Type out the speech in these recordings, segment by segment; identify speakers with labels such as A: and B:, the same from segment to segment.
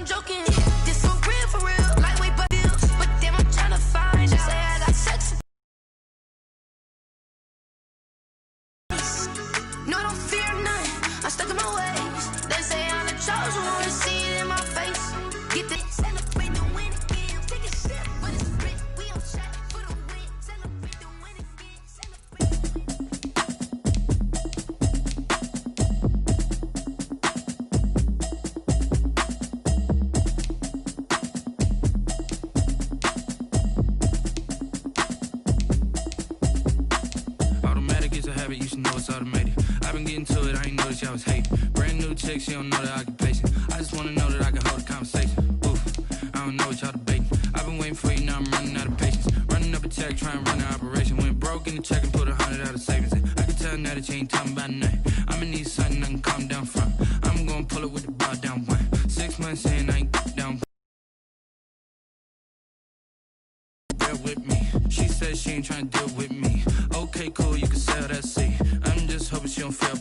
A: I'm joking. This so real for real. Lightweight but bills. But damn, I'm trying to find. Just say I got sex. No, I don't fear none. I'm stuck in my ways. They say I'm the chosen one. See it in my face. Get the celebrate the win again. Take a sip, but it's rich. We on track for the win. Celebrate the win again. Celebrate.
B: Automatic is a habit, you should know it's automated. I've been getting to it, I ain't noticed y'all was hating. Brand new chick, she don't know the occupation. I just wanna know that I can hold a conversation. Oof, I don't know what y'all debating. I've been waiting for you, now I'm running out of patience. Running up a check, trying to run an operation. Went broke in the check and put 100 out of savings in. I can tell now that you ain't talking about nothing. I'ma need something I can calm down from. I'm gonna pull it with the bar down one. 6 months in, I ain't down. Bear with me. She said she ain't trying to deal with me. Okay, cool, you can sell that seat. I'm just hoping she don't fail.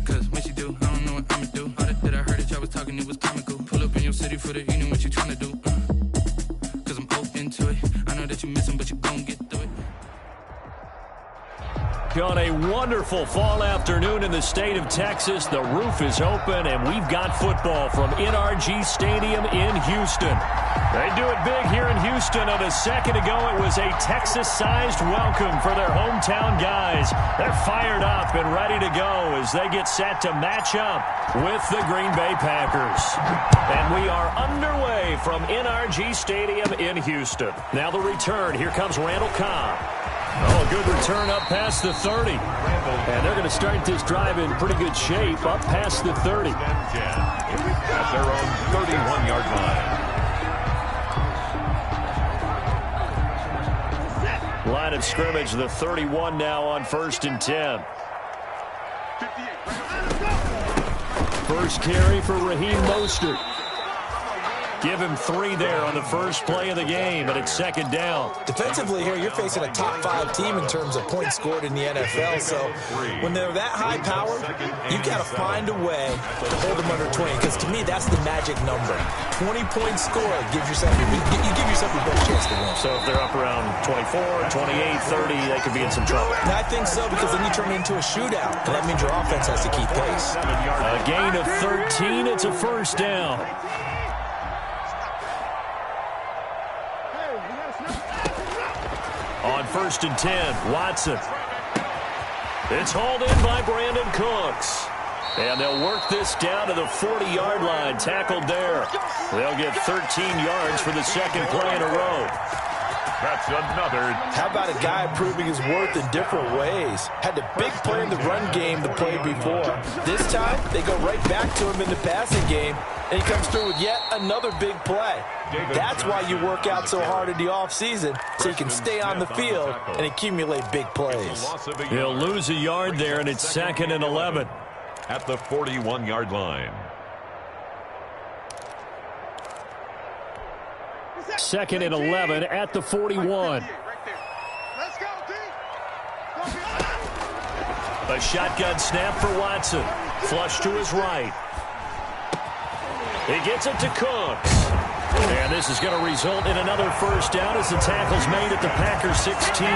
B: Cause when she do, I don't know what I'ma do. All that I heard that y'all was talking, it was comical. Pull up in your city for the evening, what you trying to do? Cause I'm open to it. I know that you missing, but you gon' get through it.
C: On a wonderful fall afternoon in the state of Texas, the roof is open, and we've got football from NRG Stadium in Houston. They do it big here in Houston, and a second ago it was a Texas-sized welcome for their hometown guys. They're fired up and ready to go as they get set to match up with the Green Bay Packers. And we are underway from NRG Stadium in Houston. Now the return. Here comes Randall Cobb. Oh, a good return up past the 30. And they're going to start this drive in pretty good shape up past the 30.
D: At their own 31-yard line.
C: Line of scrimmage, the 31 now on 1st and 10. First carry for Raheem Mostert. Give him 3 there on the first play of the game, and it's second down.
E: Defensively here, you're facing a top-5 team in terms of points scored in the NFL, so when they're that high-powered, you got to find a way to hold them under 20, because to me, that's the magic number. 20-point score gives yourself, you give yourself your best chance to win.
C: So if they're up around 24, 28, 30, they could be in some trouble.
E: I think so, because then you turn it into a shootout, and that means your offense has to keep pace.
C: A gain of 13, it's a first down. On 1st and 10, Watson. It's hauled in by Brandon Cooks. And they'll work this down to the 40-yard line, tackled there. They'll get 13 yards for the second play in a row.
D: That's another.
E: How about a guy proving his worth in different ways? Had the big play in the run game the play before. This time, they go right back to him in the passing game, and he comes through with yet another big play. That's why you work out so hard in the offseason, so you can stay on the field and accumulate big plays.
C: He'll lose a yard there, and it's 2nd and 11.
D: At the 41-yard line.
C: 2nd and 11 at the 41. A shotgun snap for Watson. Flush to his right. He gets it to Cooks. And this is going to result in another first down as the tackle's made at the Packers 16.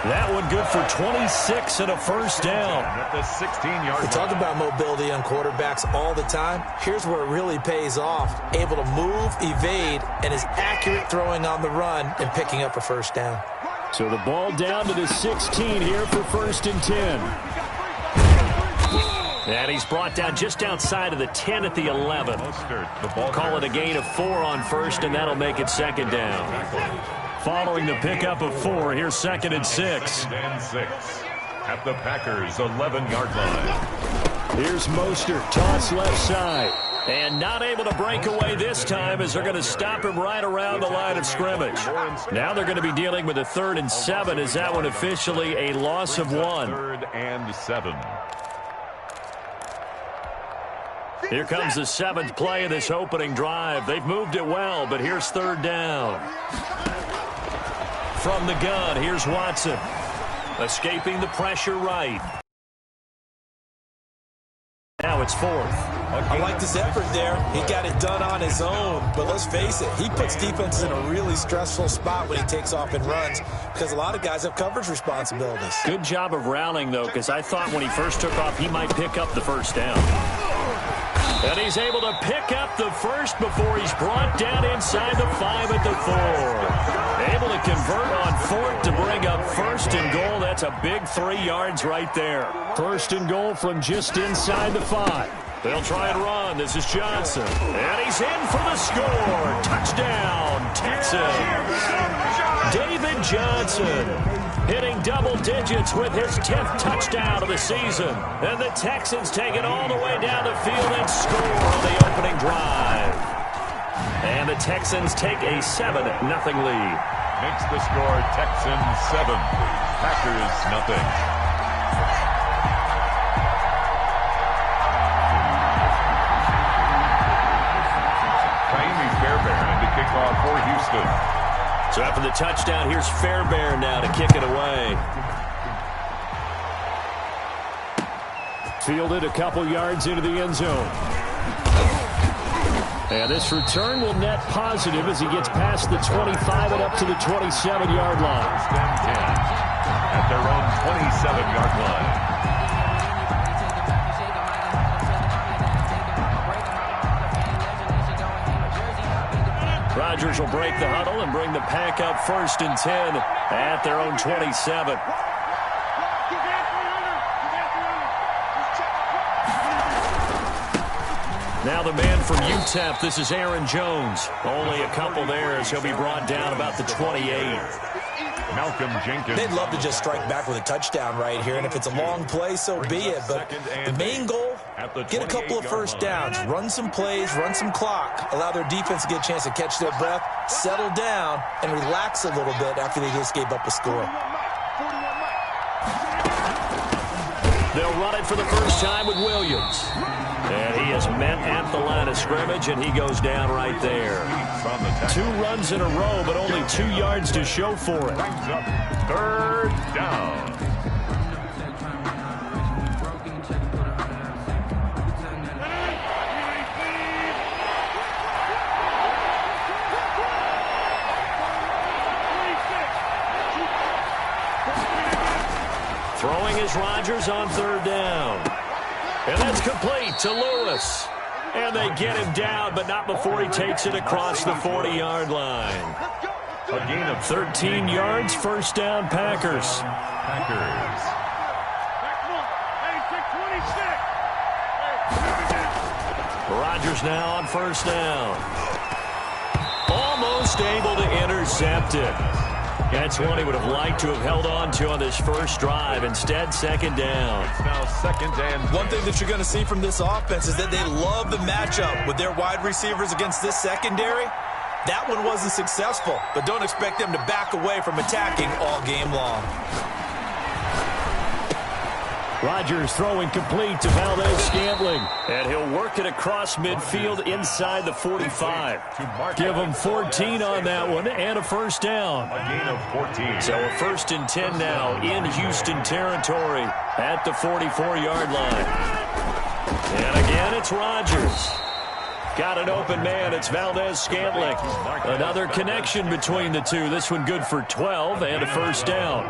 C: That one good for 26 and a first down.
D: At the 16-yard
E: We talk about mobility on quarterbacks all the time. Here's where it really pays off. Able to move, evade, and is accurate throwing on the run and picking up a first down.
C: So the ball down to the 16 here for 1st and 10. And he's brought down just outside of the 10 at the 11. Call it a gain of 4 on 1st, and that'll make it 2nd down. Following the pickup of 4, here's 2nd and 6.
D: At the Packers' 11-yard line.
C: Here's Mostert, toss left side. And not able to break away this time as they're going to stop him right around the line of scrimmage. Now they're going to be dealing with a 3rd and 7. Is that one officially a loss of 1?
D: 3rd and 7.
C: Here comes the 7th play of this opening drive. They've moved it well, but here's 3rd down. From the gun, here's Watson. Escaping the pressure right. Now it's 4th.
E: I like this effort there. He got it done on his own. But let's face it, he puts defenses in a really stressful spot when he takes off and runs because a lot of guys have coverage responsibilities.
C: Good job of rallying, though, because I thought when he first took off, he might pick up the first down. And he's able to pick up the first before he's brought down inside the 5 at the 4. Able to convert on 4th to bring up 1st and goal. That's a big 3 yards right there. 1st and goal from just inside the 5. They'll try and run. This is Johnson. And he's in for the score. Touchdown, Texans. David Johnson hitting double digits with his 10th touchdown of the season. And the Texans take it all the way down the field and score on the opening drive. And the Texans take a 7-0 lead.
D: Makes the score Texans 7, Packers nothing. Kickoff for Houston.
C: So after the touchdown, here's Fairbairn now to kick it away. Fielded a couple yards into the end zone. And this return will net positive as he gets past the 25 and up to the 27-yard line.
D: At their own 27-yard line.
C: Rodgers will break the huddle and bring the pack up 1st and 10 at their own 27. Now the man from UTEP, this is Aaron Jones. Only a couple there as he'll be brought down about the 28.
D: Malcolm Jenkins.
E: They'd love to just strike back with a touchdown right here, and if it's a long play, so be it. But the main goal, get a couple of first downs, run some plays, run some clock, allow their defense to get a chance to catch their breath, settle down, and relax a little bit after they just gave up a score.
C: They'll run it for the first time with Williams. And he is met at the line of scrimmage, and he goes down right there. 2 runs in a row, but only 2 yards to show for it.
D: 3rd down.
C: Throwing is Rodgers on 3rd down. And that's complete to Lewis. And they get him down, but not before he takes it across the 40-yard line.
D: A gain of
C: 13 yards, 1st down, Packers. Rodgers now on 1st down. Almost able to intercept it. That's one he would have liked to have held on to on this first drive. Instead, 2nd down.
D: It's now 2nd and 10.
E: One thing that you're going to see from this offense is that they love the matchup with their wide receivers against this secondary. That one wasn't successful, but don't expect them to back away from attacking all game long.
C: Rodgers throwing complete to Valdez-Scantling. And he'll work it across midfield inside the 45. Give him 14 on that one and a 1st down.
D: A gain of 14.
C: So a 1st and 10 now in Houston territory at the 44-yard line. And again, it's Rodgers. Got an open man. It's Valdez-Scantling. Another connection between the two. This one good for 12 and a 1st down.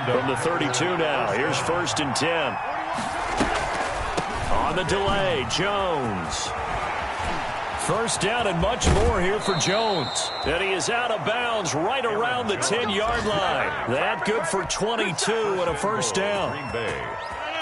C: From the 32 now, here's 1st and 10. On the delay, Jones. 1st down and much more here for Jones. And he is out of bounds right around the 10-yard line. That good for 22 and a 1st down.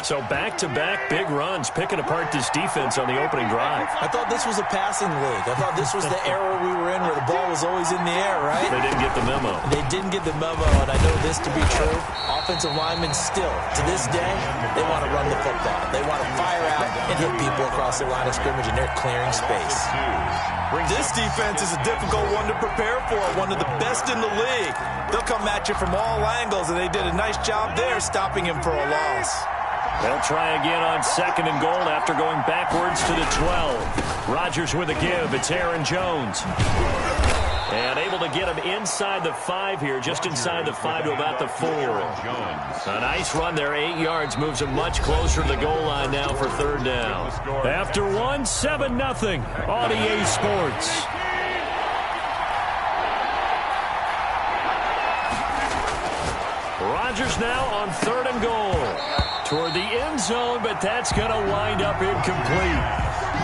C: So back-to-back big runs, picking apart this defense on the opening drive.
E: I thought this was a passing league. I thought this was the era we were in where the ball was always in the air, right?
C: They didn't get the memo.
E: They didn't get the memo, and I know this to be true. Offensive linemen still, to this day, they want to run the football. They want to fire out and hit people across the line of scrimmage, and they're clearing space. This defense is a difficult one to prepare for, one of the best in the league. They'll come at you from all angles, and they did a nice job there stopping him for a loss.
C: They'll try again on 2nd and goal after going backwards to the 12. Rodgers with a give. It's Aaron Jones. And able to get him inside the 5 here, just inside the 5 to about the 4. A nice run there, 8 yards, moves him much closer to the goal line now for 3rd down. After 1, 7-0 on EA Sports. Rodgers now on 3rd and goal. Toward the end zone, but that's going to wind up incomplete.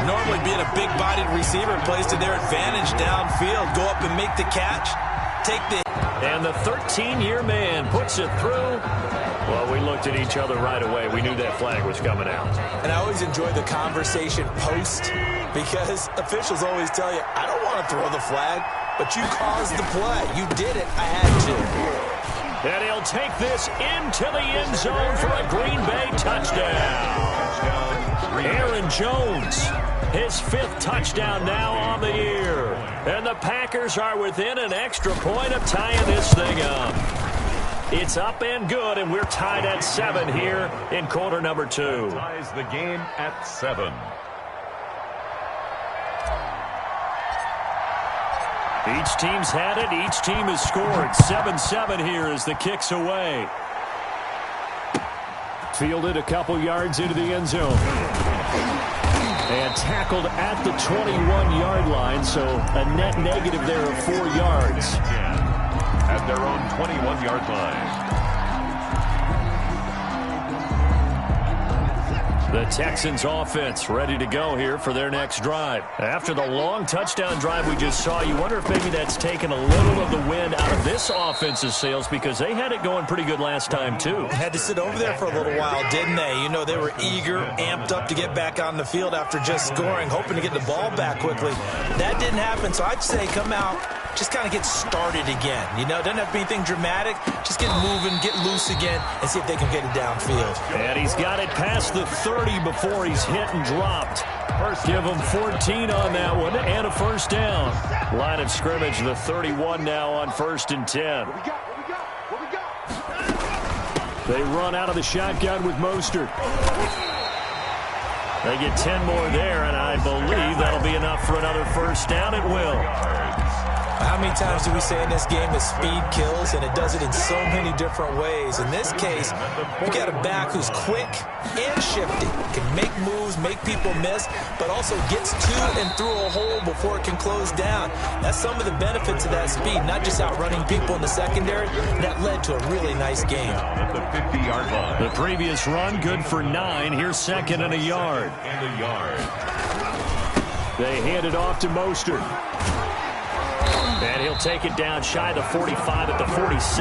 E: Normally being a big-bodied receiver plays to their advantage downfield. Go up and make the catch. Take the...
C: And the 13-year man puts it through. Well, we looked at each other right away. We knew that flag was coming out.
E: And I always enjoy the conversation post because officials always tell you, I don't want to throw the flag, but you caused the play. You did it. I had to.
C: And he'll take this into the end zone for a Green Bay touchdown. Aaron Jones, his 5th touchdown now on the year. And the Packers are within an extra point of tying this thing up. It's up and good, and we're tied at 7 here in quarter number 2.
D: Ties the game at 7.
C: Each team's had it. Each team has scored. 7-7 here as the kick's away. Fielded a couple yards into the end zone. And tackled at the 21-yard line, so a net negative there of 4 yards.
D: At their own 21-yard line.
C: The Texans offense ready to go here for their next drive. After the long touchdown drive we just saw, you wonder if maybe that's taken a little of the wind out of this offense's sails because they had it going pretty good last time too.
E: Had to sit over there for a little while, didn't they? You know, they were eager, amped up to get back on the field after just scoring, hoping to get the ball back quickly. That didn't happen, so I'd say come out, just kind of get started again. You know, doesn't have to be anything dramatic. Just get moving, get loose again, and see if they can get it downfield.
C: And he's got it past the 30 before he's hit and dropped. Give him 14 on that one and a first down. Line of scrimmage, the 31 now on 1st and 10. They run out of the shotgun with Mostert. They get 10 more there, and I believe that'll be enough for another first down. It will.
E: How many times do we say in this game that speed kills, and it does it in so many different ways? In this case, you got a back who's quick and shifty, can make moves, make people miss, but also gets to and through a hole before it can close down. That's some of the benefits of that speed, not just outrunning people in the secondary. That led to a really nice game.
D: At the 50-yard line.
C: The previous run, good for 9. Here's 2nd and a yard. They hand it off to Mostert. And he'll take it down shy of the 45 at the 46.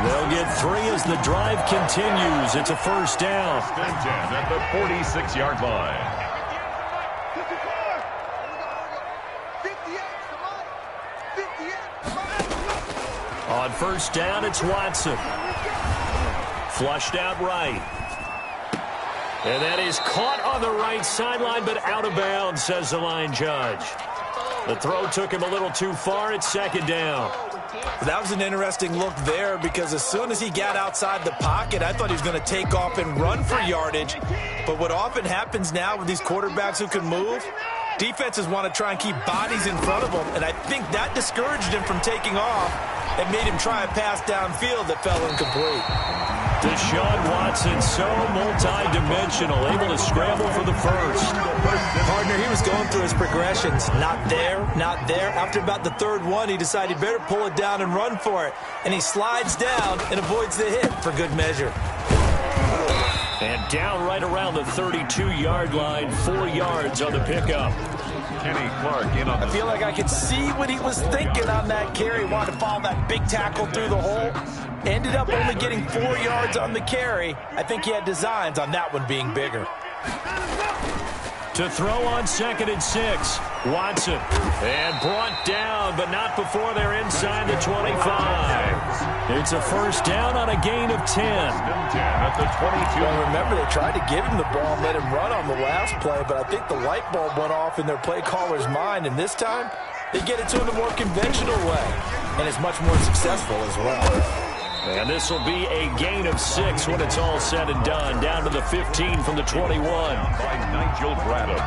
C: They'll get 3 as the drive continues. It's a first down.
D: At the 46-yard line.
C: On first down, it's Watson. Flushed out right. And that is caught on the right sideline, but out of bounds, says the line judge. The throw took him a little too far. It's 2nd down.
E: That was an interesting look there because as soon as he got outside the pocket, I thought he was going to take off and run for yardage. But what often happens now with these quarterbacks who can move, defenses want to try and keep bodies in front of them, and I think that discouraged him from taking off and made him try a pass downfield that fell incomplete.
C: Deshaun Watson, so multi-dimensional, able to scramble for the first.
E: Partner, he was going through his progressions. Not there, not there. After about the 3rd one, he decided he better pull it down and run for it. And he slides down and avoids the hit for good measure.
C: And down right around the 32-yard line, 4 yards on the pickup.
D: Kenny Clark in on the...
E: I feel like I could see what he was thinking on that carry. Wanted to follow that big tackle through the hole. Ended up only getting 4 yards on the carry. I think he had designs on that one being bigger.
C: To throw on 2nd and 6. Watson. And brought down, but not before they're inside the 25. It's a first down on a gain of 10.
D: At the 22.
E: Well, remember, they tried to give him the ball and let him run on the last play, but I think the light bulb went off in their play caller's mind, and this time they get it to him the more conventional way, and it's much more successful as well.
C: And this will be a gain of 6 when it's all said and done. Down to the 15 from the 21.
D: By Nigel Bradham.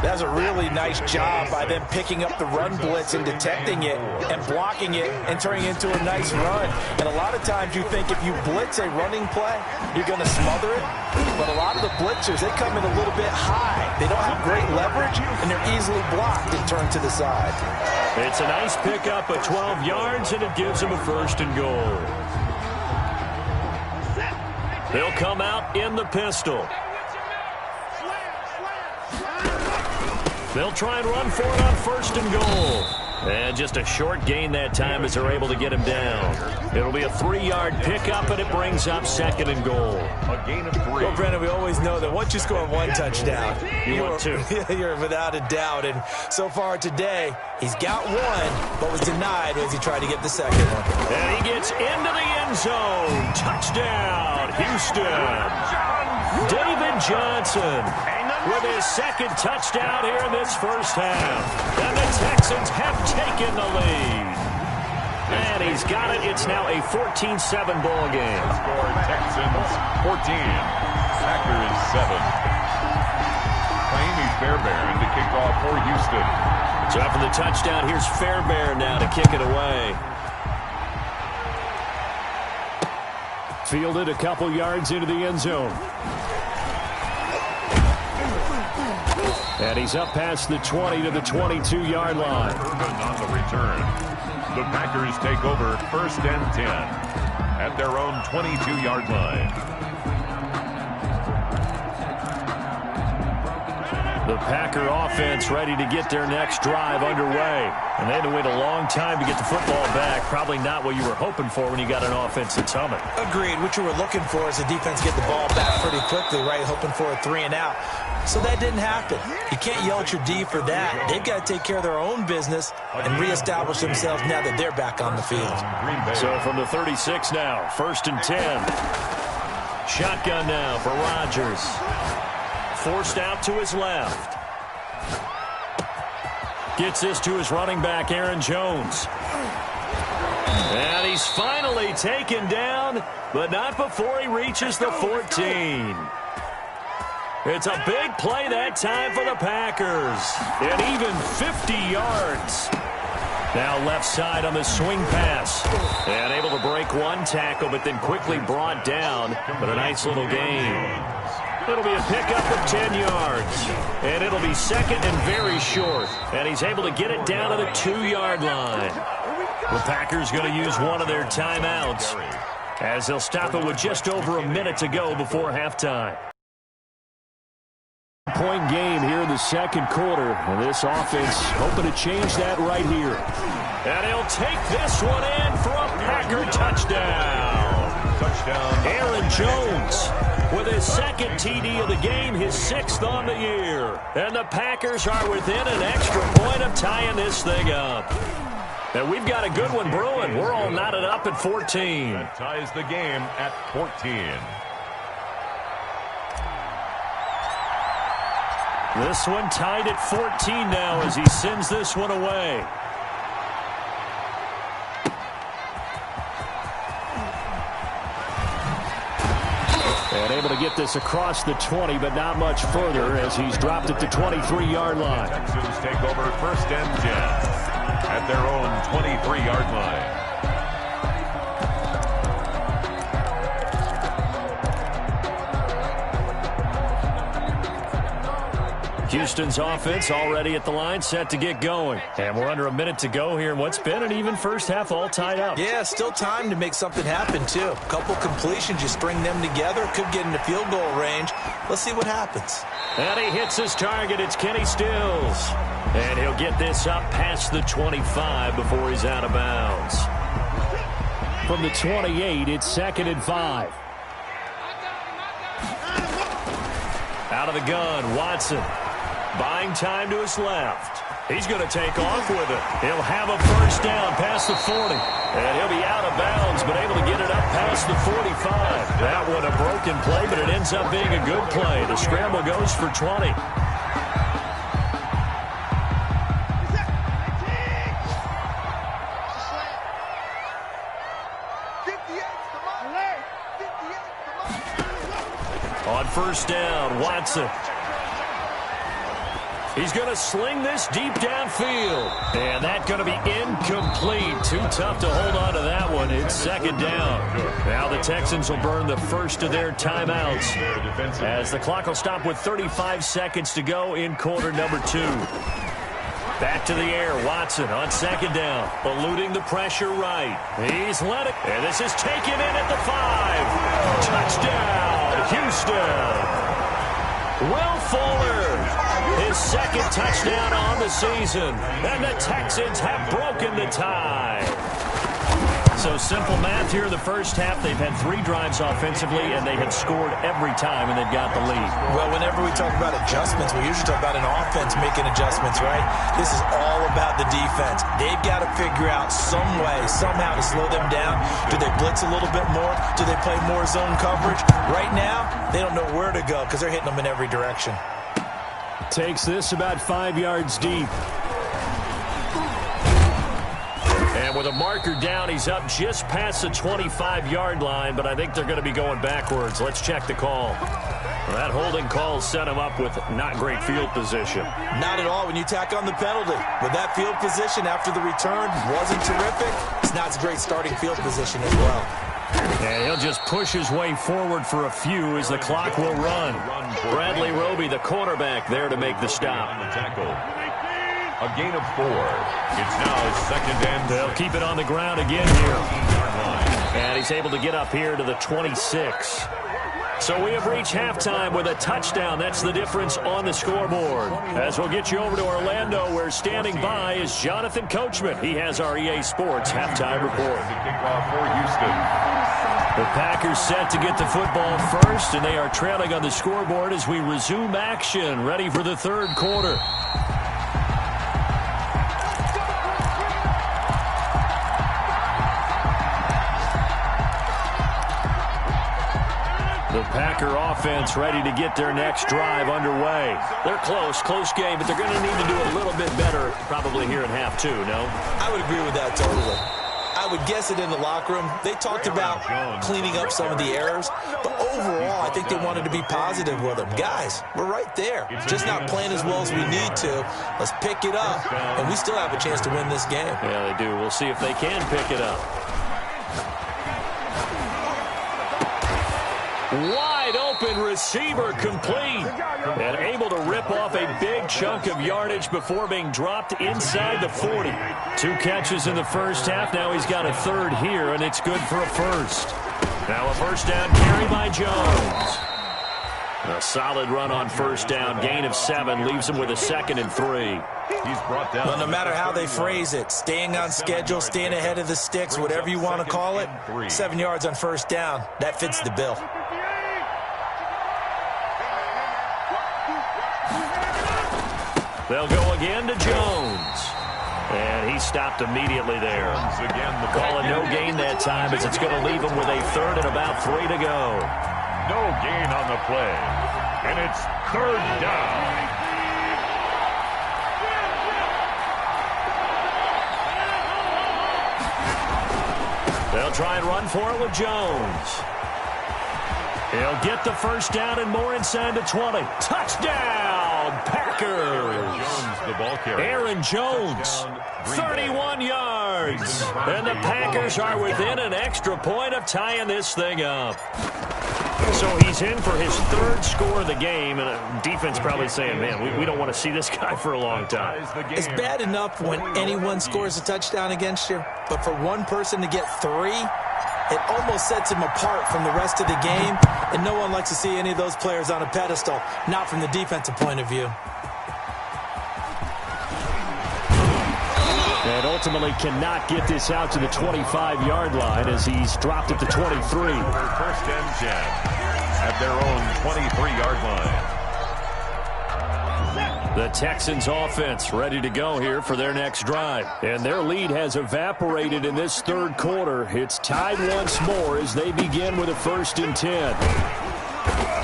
E: That's a really nice job by them picking up the run blitz and detecting it and blocking it and turning it into a nice run. And a lot of times you think if you blitz a running play, you're going to smother it. But a lot of the blitzers, they come in a little bit high. They don't have great leverage, and they're easily blocked and turned to the side.
C: It's a nice pickup of 12 yards, and it gives them a 1st and goal. They'll come out in the pistol. They'll try and run for it on 1st and goal. And just a short gain that time as they're able to get him down. It'll be a 3-yard pickup, and it brings up 2nd and goal.
D: A gain of 3.
E: Well, Brandon, we always know that once you score 1 touchdown,
C: want 2.
E: You're without a doubt. And so far today, he's got 1, but was denied as he tried to get the 2nd one.
C: And he gets into the end zone. Touchdown, Houston. David Johnson with his 2nd touchdown here in this first half. And the Texans have taken the lead. And he's got it. It's now a 14-7 ball game.
D: Score Texans 14. Packers 7. Miami Fairbairn to kick off for Houston.
C: So after the touchdown, here's Fairbairn now to kick it away. Fielded a couple yards into the end zone. And he's up past the 20 to the 22-yard line.
D: Urban on the return. The Packers take over 1st and 10 at their own 22-yard line.
C: The Packer offense ready to get their next drive underway. And they had to wait a long time to get the football back. Probably not what you were hoping for when you got an offense that's humming.
E: Agreed. What you were looking for is the defense get the ball back pretty quickly, right? Hoping for a 3 and out. So that didn't happen. You can't yell at your D for that. They've got to take care of their own business and reestablish themselves now that they're back on the field.
C: So from the 36 now, 1st and 10. Shotgun now for Rodgers. Forced out to his left. Gets this to his running back, Aaron Jones. And he's finally taken down, but not before he reaches the 14. It's a big play that time for the Packers. And even 50 yards. Now left side on the swing pass. And able to break 1 tackle, but then quickly brought down. But a nice little gain. It'll be a pickup of 10 yards. And it'll be 2nd and very short. And he's able to get it down to the 2-yard line. The Packers going to use one of their timeouts as they'll stop it with just over a minute to go before halftime. Point game here in the 2nd quarter. And this offense hoping to change that right here. And he'll take this one in for a Packer touchdown. Aaron Jones with his 2nd TD of the game, his 6th on the year. And the Packers are within an extra point of tying this thing up. And we've got a good one brewing. We're all knotted up at 14.
D: That ties the game at 14.
C: This one tied at 14 now as he sends this one away. And able to get this across the 20, but not much further as he's dropped at the 23-yard line.
D: Texans take over 1st and 10 at their own 23-yard line.
C: Houston's offense already at the line, set to get going. And we're under a minute to go here in what's been an even first half, all tied up.
E: Yeah, still time to make something happen, too. A couple completions, you string them together, could get into field goal range. Let's see what happens.
C: And he hits his target. It's Kenny Stills. And he'll get this up past the 25 before he's out of bounds. From the 28, it's 2nd and 5. Out of the gun, Watson. Buying time to his left. He's going to take off with it. He'll have a first down past the 40. And he'll be out of bounds, but able to get it up past the 45. That one a broken play, but it ends up being a good play. The scramble goes for 20. On first down, Watson. He's going to sling this deep downfield. And that's going to be incomplete. Too tough to hold on to that one. It's second down. Now the Texans will burn the first of their timeouts as the clock will stop with 35 seconds to go in quarter number 2. Back to the air, Watson on second down, eluding the pressure right. He's let it, and this is taken in at the 5. Touchdown, Houston. Will Fuller, his second touchdown on the season, and the Texans have broken the tie. So simple math here in the first half. They've had 3 drives offensively, and they have scored every time, and they've got the lead.
E: Well, whenever we talk about adjustments, we usually talk about an offense making adjustments, right? This is all about the defense. They've got to figure out some way, somehow to slow them down. Do they blitz a little bit more? Do they play more zone coverage? Right now, they don't know where to go because they're hitting them in every direction.
C: Takes this about 5 yards deep. And with a marker down, he's up just past the 25-yard line, but I think they're going to be going backwards. Let's check the call. Well, that holding call set him up with not great field position.
E: Not at all when you tack on the penalty. With that field position after the return wasn't terrific, it's not a great starting field position as well.
C: And he'll just push his way forward for a few as the clock will run. Bradley Roby, the quarterback, there to make the stop.
D: A gain of 4. It's now second and
C: they'll keep it on the ground again here. And he's able to get up here to the 26. So we have reached halftime with a touchdown. That's the difference on the scoreboard. As we'll get you over to Orlando, where standing by is Jonathan Coachman. He has our EA Sports halftime report.
D: The kickoff for Houston.
C: The Packers set to get the football first, and they are trailing on the scoreboard as we resume action, ready for the third quarter. The Packer offense ready to get their next drive underway. They're close game, but they're going to need to do a little bit better probably here in half 2, no?
E: I would agree with that totally. I would guess it in the locker room. They talked about cleaning up some of the errors, but overall, I think they wanted to be positive with them. Guys, we're right there. Just not playing as well as we need to. Let's pick it up, and we still have a chance to win this game.
C: Yeah, they do. We'll see if they can pick it up. Wide open receiver complete. And able to rip off a big chunk of yardage before being dropped inside the 40. 2 catches in the first half. Now he's got a third here, and it's good for a first. Now a first down carry by Jones. A solid run on first down. Gain of 7 leaves him with a 2nd and 3.
D: He's brought down.
E: Well, no matter how they phrase it, staying on schedule, staying ahead of the sticks, whatever you want to call it, 7 yards on first down, that fits the bill.
C: They'll go again to Jones. And he stopped immediately there. Calling no gain that time as it's going to leave him with a third and about 3 to go.
D: No gain on the play. And it's third down.
C: They'll try and run for it with Jones. He'll get the first down and more inside the 20. Touchdown, Packers.
D: Jones, the ball carrier.
C: Aaron Jones, 31 yards. And the Packers are within an extra point of tying this thing up. So he's in for his 3rd score of the game, and a defense probably saying, man, we don't want to see this guy for a long time.
E: It's bad enough when anyone scores a touchdown against you, but for one person to get 3, it almost sets him apart from the rest of the game, and no one likes to see any of those players on a pedestal, not from the defensive point of view.
C: And ultimately cannot get this out to the 25-yard line as he's dropped at the 23.
D: First and 10 at their own 23-yard line.
C: The Texans offense ready to go here for their next drive. And their lead has evaporated in this third quarter. It's tied once more as they begin with a 1st and 10.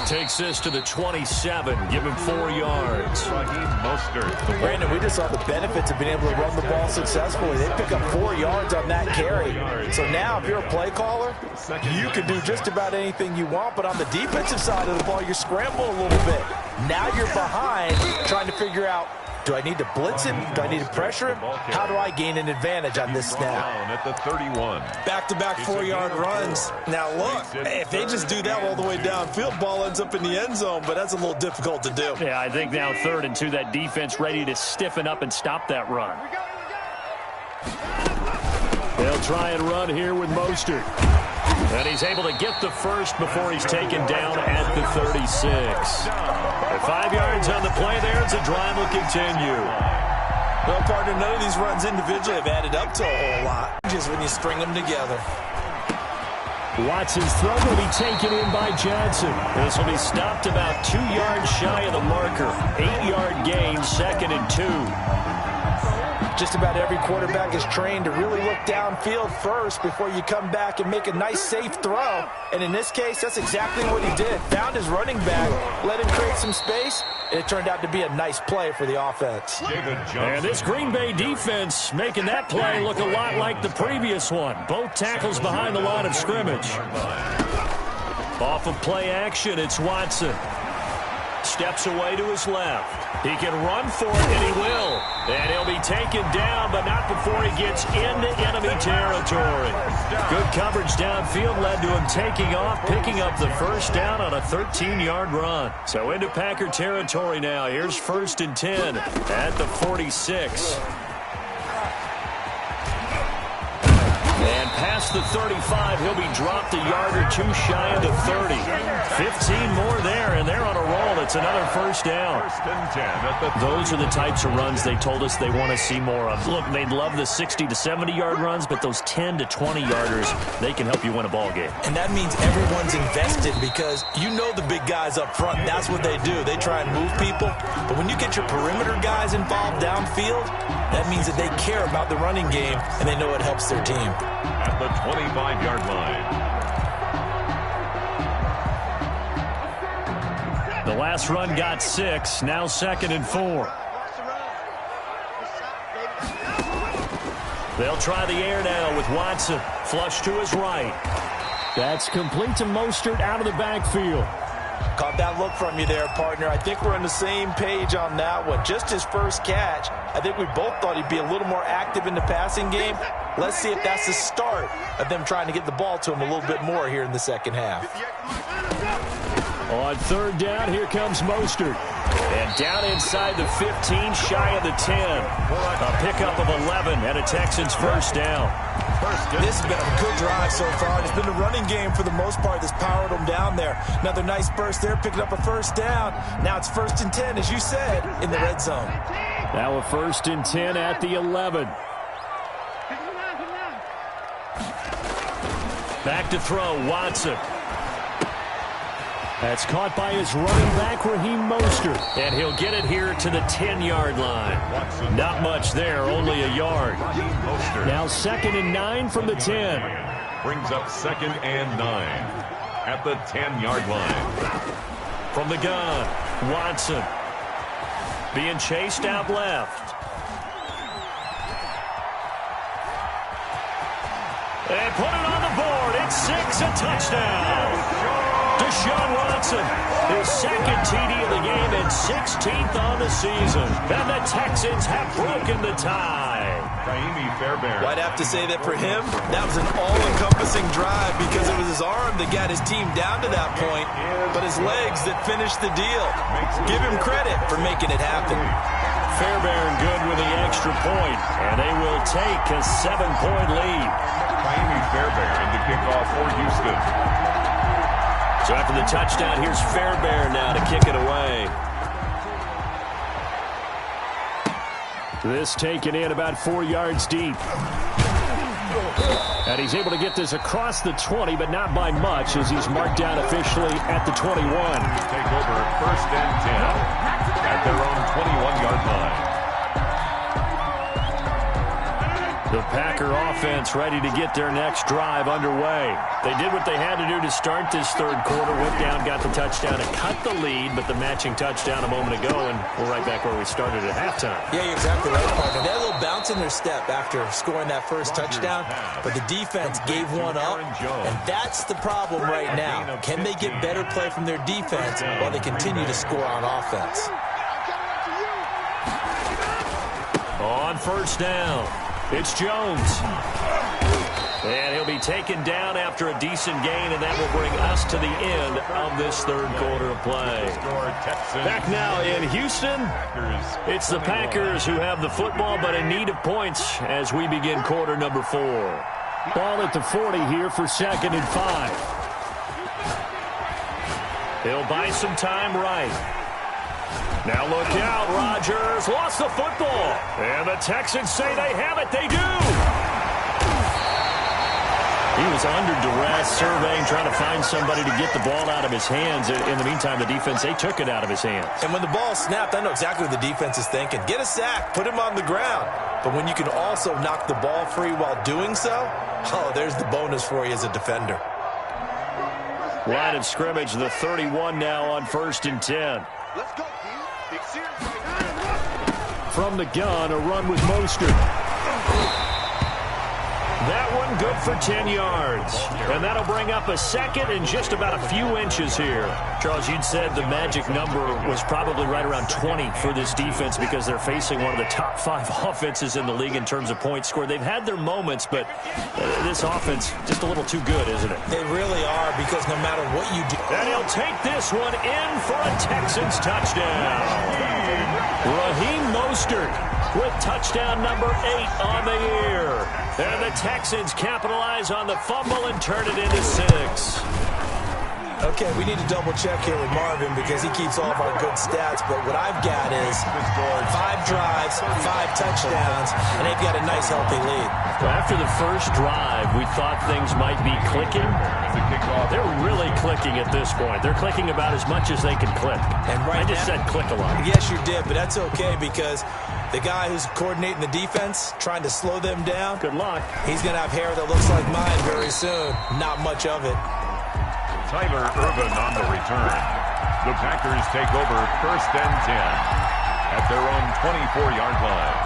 C: Takes this to the 27. Give him 4 yards.
E: Brandon, we just saw the benefits of being able to run the ball successfully. They pick up 4 yards on that carry. So now if you're a play caller, you can do just about anything you want. But on the defensive side of the ball, you're scrambling a little bit. Now you're behind trying to figure out, do I need to blitz him? Do I need to pressure him? How do I gain an advantage on this snap?
D: At the 31.
F: Back-to-back 4-yard runs. Now look, if they just do that all the way downfield, ball ends up in the end zone, but that's a little difficult to do.
C: Yeah, I think now 3rd and 2, that defense ready to stiffen up and stop that run. They'll try and run here with Mostert. And he's able to get the first before he's taken down at the 36. At 5 yards on the play there, the drive will continue.
F: Well, partner, none of these runs individually have added up to a whole lot, just when you string them together.
C: Watson's throw will be taken in by Johnson. This will be stopped about 2 yards shy of the marker. 8-yard gain, 2nd and 2.
E: Just about every quarterback is trained to really look downfield first before you come back and make a nice, safe throw. And in this case, that's exactly what he did. Found his running back, let him create some space, and it turned out to be a nice play for the offense.
C: And this Green Bay defense making that play look a lot like the previous one. Both tackles behind the line of scrimmage. Off of play action, it's Watson. Steps away to his left. He can run for it, and he will. And he'll be taken down, but not before he gets into enemy territory. Good coverage downfield led to him taking off, picking up the first down on a 13-yard run. So into Packer territory now. Here's 1st and 10 at the 46. And past the 35, he'll be dropped a yard or 2 shy of the 30. 15 more there, and they're on a roll. It's another first down. Those are the types of runs they told us they want to see more of. Look, they'd love the 60 to 70-yard runs, but those 10 to 20-yarders, they can help you win a ball game.
F: And that means everyone's invested because you know the big guys up front. That's what they do. They try and move people. But when you get your perimeter guys involved downfield, that means that they care about the running game, and they know it helps their team.
D: At the 25-yard line.
C: The last run got 6, now 2nd and 4. They'll try the air now with Watson. Flush to his right. That's complete to Mostert out of the backfield.
E: Caught that look from you there, partner. I think we're on the same page on that one. Just his first catch. I think we both thought he'd be a little more active in the passing game. Let's see if that's the start of them trying to get the ball to him a little bit more here in the second half.
C: On 3rd down, here comes Mostert. And down inside the 15, shy of the 10. A pickup of 11 and a Texans first down.
F: This has been a good drive so far. It's been the running game for the most part that's powered them down there. Another nice burst there, picking up a first down. Now it's 1st and 10, as you said, in the red zone.
C: Now a 1st and 10 at the 11. Back to throw, Watson. That's caught by his running back, Raheem Mostert. And he'll get it here to the 10-yard line. Not much there, only a yard. Now 2nd and 9 from the 10.
D: Brings up 2nd and 9 at the 10-yard line.
C: From the gun, Watson. Being chased out left. And put it on the board. It's 6, a touchdown. Deshaun Watson, his 2nd TD of the game and 16th on the season. And the Texans have broken the tie.
F: Well, I'd have to say that for him, that was an all-encompassing drive because it was his arm that got his team down to that point, but his legs that finished the deal. Give him credit for making it happen.
C: Fairbairn good with the extra point, and they will take a 7-point lead.
D: Miami Fairbairn the kickoff for Houston.
C: So after the touchdown, here's Fairbairn now to kick it away. This taken in about 4 yards deep. And he's able to get this across the 20, but not by much as he's marked down officially at the 21.
D: Take over 1st and 10 at their own 21-yard line.
C: The The Packer offense ready to get their next drive underway. They did what they had to do to start this third quarter. Went down, got the touchdown, and cut the lead, but the matching touchdown a moment ago, and we're right back where we started at halftime.
F: Yeah, you're exactly right, partner. They had a little bounce in their step after scoring that first touchdown, but the defense gave one up, and that's the problem right now. Can they get better play from their defense while they continue to score on offense?
C: On first down, it's Jones. And he'll be taken down after a decent gain, and that will bring us to the end of this third quarter of play. Back now in Houston, it's the Packers who have the football, but in need of points as we begin quarter number 4. Ball at the 40 here for 2nd and 5. He'll buy some time right. Now look out, Rodgers lost the football. And the Texans say they have it. They do. He was under duress, surveying, trying to find somebody to get the ball out of his hands. In the meantime, the defense, they took it out of his hands.
F: And when the ball snapped, I know exactly what the defense is thinking. Get a sack, put him on the ground. But when you can also knock the ball free while doing so, oh, there's the bonus for you as a defender.
C: Line of scrimmage, the 31 now on 1st and 10.
G: Let's go,
C: From the gun, a run with Mostert. That one good for 10 yards. And that'll bring up a second and just about a few inches here. Charles, you'd said the magic number was probably right around 20 for this defense because they're facing one of the top 5 offenses in the league in terms of points scored. They've had their moments, but this offense just a little too good, isn't it?
F: They really are, because no matter what you do.
C: And he'll take this one in for a Texans touchdown. Raheem Mostert with touchdown number 8 on the year. And the Texans capitalize on the fumble and turn it into 6.
F: Okay, we need to double check here with Marvin because he keeps all of our good stats, but what I've got is 5 drives, 5 touchdowns, and they've got a nice healthy lead.
C: Well, after the first drive, we thought things might be clicking. They're really clicking at this point. They're clicking about as much as they can click.
F: And right
C: I just said click a lot.
F: Yes, you did, but that's okay because the guy who's coordinating the defense, trying to slow them down,
C: good luck.
F: He's going to have hair that looks like mine very soon. Not much of it.
D: Tyler Ervin on the return. The Packers take over 1st and 10 at their own 24-yard line.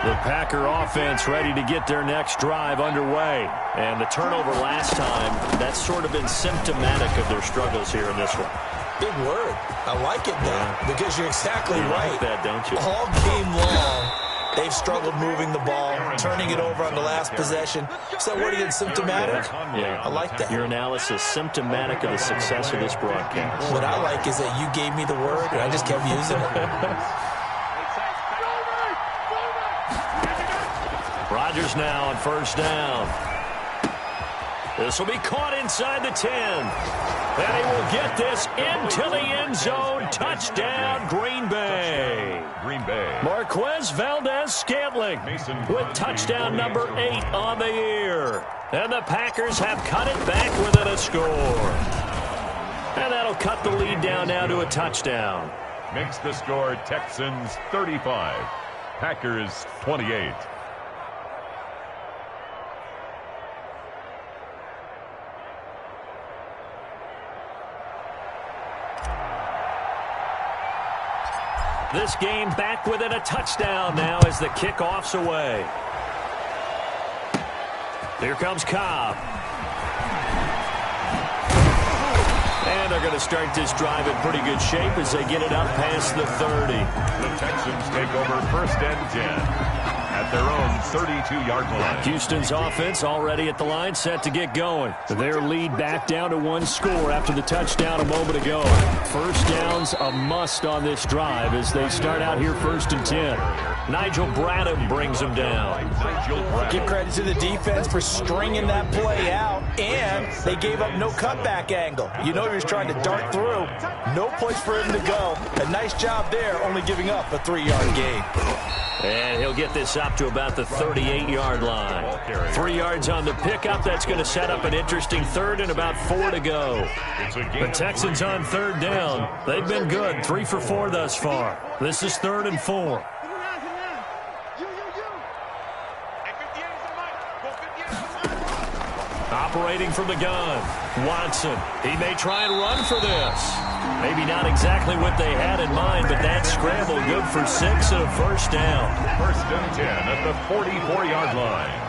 C: The Packer offense ready to get their next drive underway. And the turnover last time, that's sort of been symptomatic of their struggles here in this one.
F: Big word. I like it, though, because you're exactly right.
C: Like that, don't you?
F: All game long, they've struggled moving the ball, turning it over on the last possession. So what are you, symptomatic?
C: Yeah.
F: I like that.
C: Your analysis, symptomatic of the success of this broadcast.
F: What I like is that you gave me the word, and I just kept using it.
C: Rodgers now on 1st down. This will be caught inside the 10. And he will get this into the end zone. Touchdown, Green Bay. Marquez Valdez-Scantling with touchdown number 8 on the year. And the Packers have cut it back within a score. And that'll cut the lead down now to a touchdown.
D: Makes the score Texans 35, Packers 28.
C: This game back within a touchdown now as the kickoff's away. Here comes Cobb. And they're going to start this drive in pretty good shape as they get it up past the 30.
D: The Texans take over 1st and 10 at their own 32-yard line.
C: Houston's offense already at the line, set to get going. Their lead back down to 1 score after the touchdown a moment ago. First down's a must on this drive as they start out here 1st and 10. Nigel Bradham brings them down.
F: Give credit to the defense for stringing that play out, and they gave up no cutback angle. You know he was trying to dart through. No place for him to go. A nice job there, only giving up a 3-yard gain.
C: And he'll get this up to about the 38-yard line. 3 yards on the pickup. That's going to set up an interesting 3rd and about 4 to go. The Texans on 3rd down. They've been good. 3 for 4 thus far. This is 3rd and 4. operating from the gun. Watson, he may try and run for this. Maybe not exactly what they had in mind, but that scramble good for 6 and a first down.
D: First and 10 at the 44-yard line.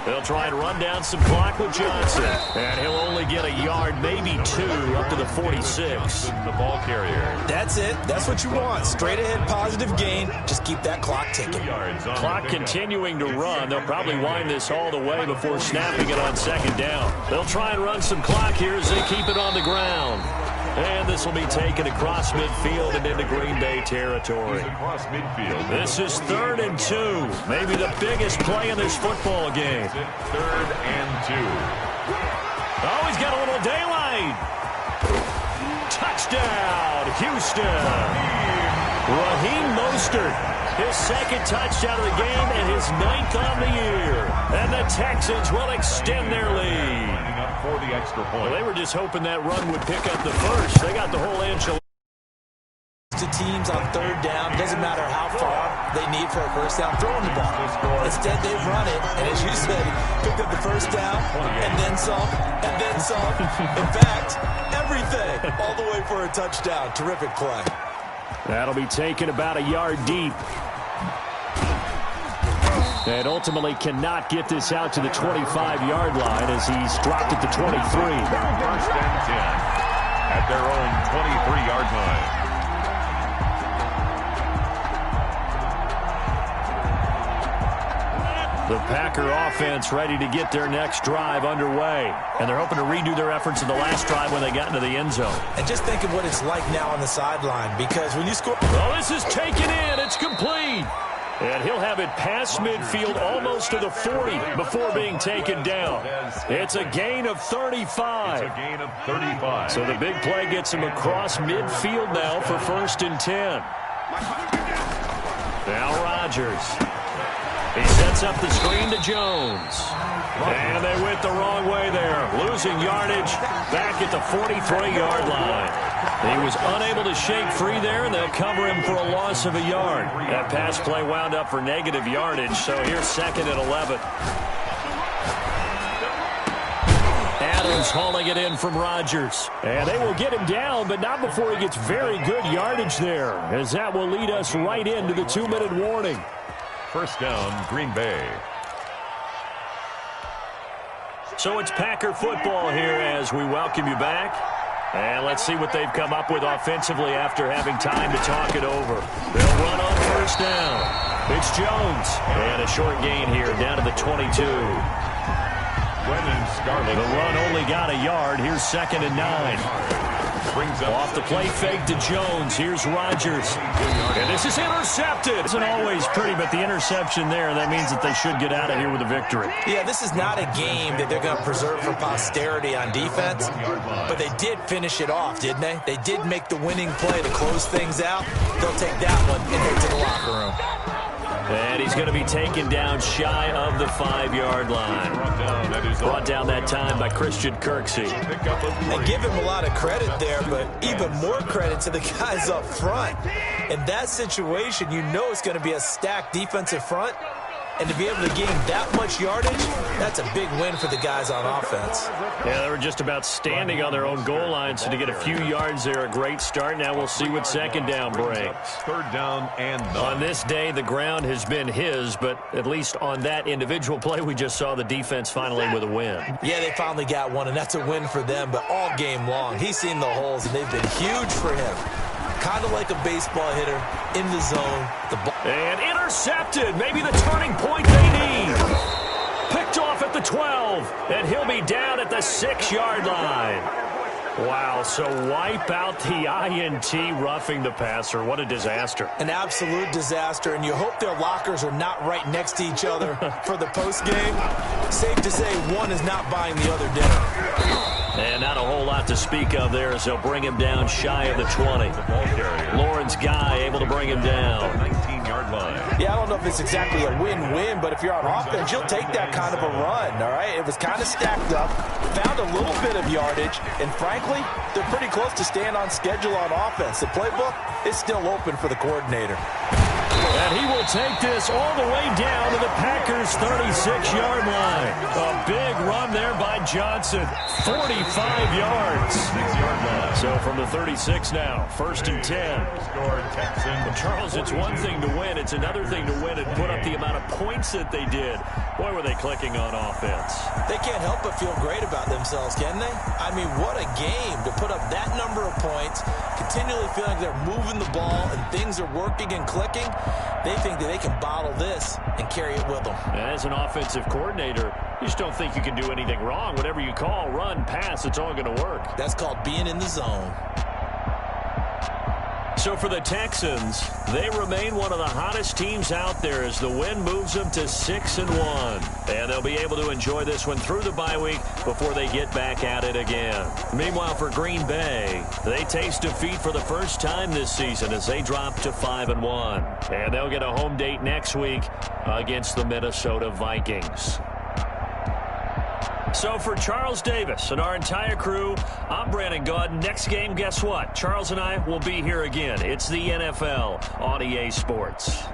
C: They'll try and run down some clock with Johnson. And he'll only get a yard, maybe 2, up to the 46.
D: The ball carrier.
E: That's it. That's what you want. Straight ahead positive gain. Just keep that clock ticking.
C: Clock continuing to run. They'll probably wind this all the way before snapping it on second down. They'll try and run some clock here as they keep it on the ground. And this will be taken across midfield and into Green Bay territory.
D: Across midfield.
C: This is 3rd and 2. Maybe the biggest play in this football game.
D: 3rd and 2.
C: Oh, he's got a little daylight. Touchdown, Houston. Raheem Mostert, his 2nd touchdown of the game and his 9th on the year. And the Texans will extend their lead.
D: For the extra point.
C: Well, they were just hoping that run would pick up the first. They got the whole enchilada.
E: To teams on 3rd down, doesn't matter how far they need for a first down, throwing the ball. Instead, they run it, and as you said, picked up the first down, and then some, and then some. In fact, everything, all the way for a touchdown. Terrific play.
C: That'll be taken about a yard deep. And ultimately cannot get this out to the 25-yard line as he's dropped at the 23.
D: First and 10 at their own 23-yard line.
C: The Packer offense ready to get their next drive underway. And they're hoping to redo their efforts in the last drive when they got into the end zone.
E: And just think of what it's like now on the sideline, because when you score...
C: Well, this is taken in. It's complete. And he'll have it past midfield almost to the 40 before being taken down. It's a gain of 35.
D: It's a gain of 35.
C: So the big play gets him across midfield now for 1st and 10. Now Rodgers. He sets up the screen to Jones. And they went the wrong way there. Losing yardage back at the 43-yard line. He was unable to shake free there, and they'll cover him for a loss of a yard. That pass play wound up for negative yardage, so here's 2nd and 11. Adams hauling it in from Rodgers. And they will get him down, but not before he gets very good yardage there, as that will lead us right into the 2-minute warning.
D: First down, Green Bay.
C: So it's Packer football here as we welcome you back. And let's see what they've come up with offensively after having time to talk it over. They'll run on first down. It's Jones. And a short gain here down to the 22. The run only got a yard. Here's 2nd and 9. Off the play fake to Jones. Here's Rodgers. And this is intercepted. It isn't always pretty, but the interception there, that means that they should get out of here with a victory.
E: Yeah, this is not a game that they're going to preserve for posterity on defense, but they did finish it off, didn't they? They did make the winning play to close things out. They'll take that one and head to the locker room.
C: And he's going to be taken down shy of the 5-yard line. Brought down that time by Christian Kirksey.
E: And give him a lot of credit there, but even more credit to the guys up front. In that situation, you know it's going to be a stacked defensive front. And to be able to gain that much yardage, that's a big win for the guys on offense.
C: Yeah, they were just about standing on their own goal line, so to get a few yards there, a great start. Now we'll see what 2nd down brings.
D: 3rd down and 9.
C: On this day, the ground has been his, but at least on that individual play, we just saw the defense finally with a win.
E: Yeah, they finally got one, and that's a win for them, but all game long, he's seen the holes, and they've been huge for him. Kind of like a baseball hitter in the zone.
C: And intercepted. Maybe the turning point they need. Picked off at the 12. And he'll be down at the 6-yard line. Wow, so wipe out the INT roughing the passer. What a disaster.
E: An absolute disaster, and you hope their lockers are not right next to each other for the postgame. Safe to say one is not buying the other dinner.
C: And not a whole lot to speak of there as they'll bring him down shy of the 20. Lawrence Guy able to bring him down.
D: 19-yard line.
E: Yeah, I don't know if it's exactly a win-win, but if you're on offense, you'll take that kind of a run, all right? It was kind of stacked up, found a little bit of yardage, and frankly, they're pretty close to staying on schedule on offense. The playbook is still open for the coordinator.
C: And he will take this all the way down to the Packers' 36-yard line. A big run there by Johnson. 45 yards.
D: 6-yard line.
C: So from the 36 now, 1st and 10. Well, Charles, it's one thing to win. It's another thing to win and put up the amount of points that they did. Boy, were they clicking on offense.
F: They can't help but feel great about themselves, can they? I mean, what a game to put up that number of points, continually feeling like they're moving the ball and things are working and clicking. They think that they can bottle this and carry it with them.
C: And as an offensive coordinator, you just don't think you can do anything wrong. Whatever you call, run, pass, it's all going to work.
F: That's called being in the zone.
C: So for the Texans, they remain one of the hottest teams out there as the win moves them to 6-1. And they'll be able to enjoy this one through the bye week before they get back at it again. Meanwhile, for Green Bay, they taste defeat for the first time this season as they drop to 5-1. And they'll get a home date next week against the Minnesota Vikings. So for Charles Davis and our entire crew, I'm Brandon Gaudin. Next game, guess what? Charles and I will be here again. It's the NFL on EA Sports.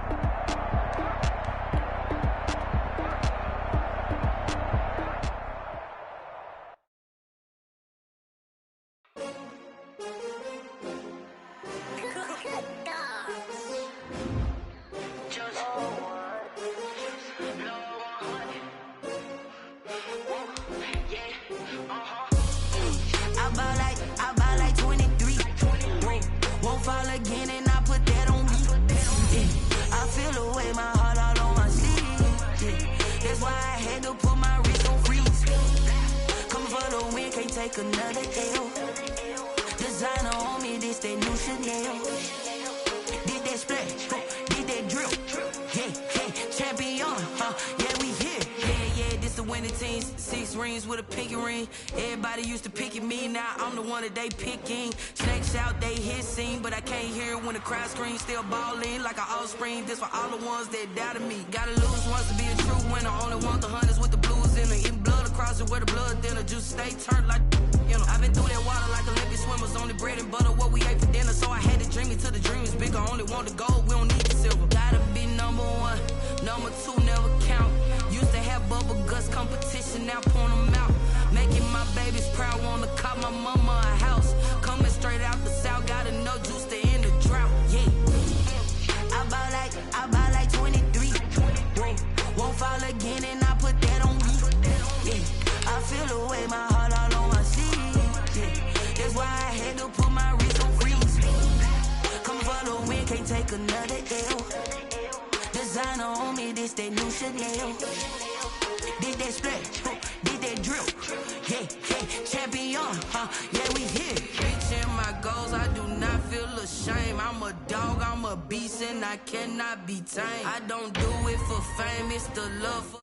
A: I buy like 23. Won't fall again and I put that on me. Yeah. I feel away my heart all on my sleeve. Yeah. That's why I had to put my wrist on freeze. Coming for the win, can't take another L. Designer on me, this that new Chanel. Did that splash, did that drill. Yeah, champion, yeah, we here. Yeah, this the winning team. 6 rings with a pinky ring. Everybody used to picking me, now I'm the one that they picking. Snakes out, they hissing, but I can't hear when the crowd screams. Still balling like an offspring. This for all the ones that doubted me. Gotta lose once to be a true winner. Only want the hunters with the blues in it. Eating blood across it where the blood thinner. Juice stay turned like, you know. I've been through that water like Olympic swimmers. Only bread and butter, what we ate for dinner. So I had to dream it till the dream is bigger. Only want the gold, we don't need the silver. Gotta be number 1, number 2 never count. Used to have bubble guts competition, now point them out. Making my babies proud, wanna cop my mama a house. Coming straight out the south, gotta know juice to end the drought. Yeah, I buy like 23. Won't fall again and I put that on me. Yeah, I feel away my heart all on my sleeve. Yeah, that's why I had to put my wrist on freeze. Coming for the win, can't take another L. Designer on me, this that new Chanel. Did that splash, did that drill. Yeah, champion, yeah, we here. Reaching my goals, I do not feel ashamed. I'm a dog, I'm a beast, and I cannot be tamed. I don't do it for fame, it's the love for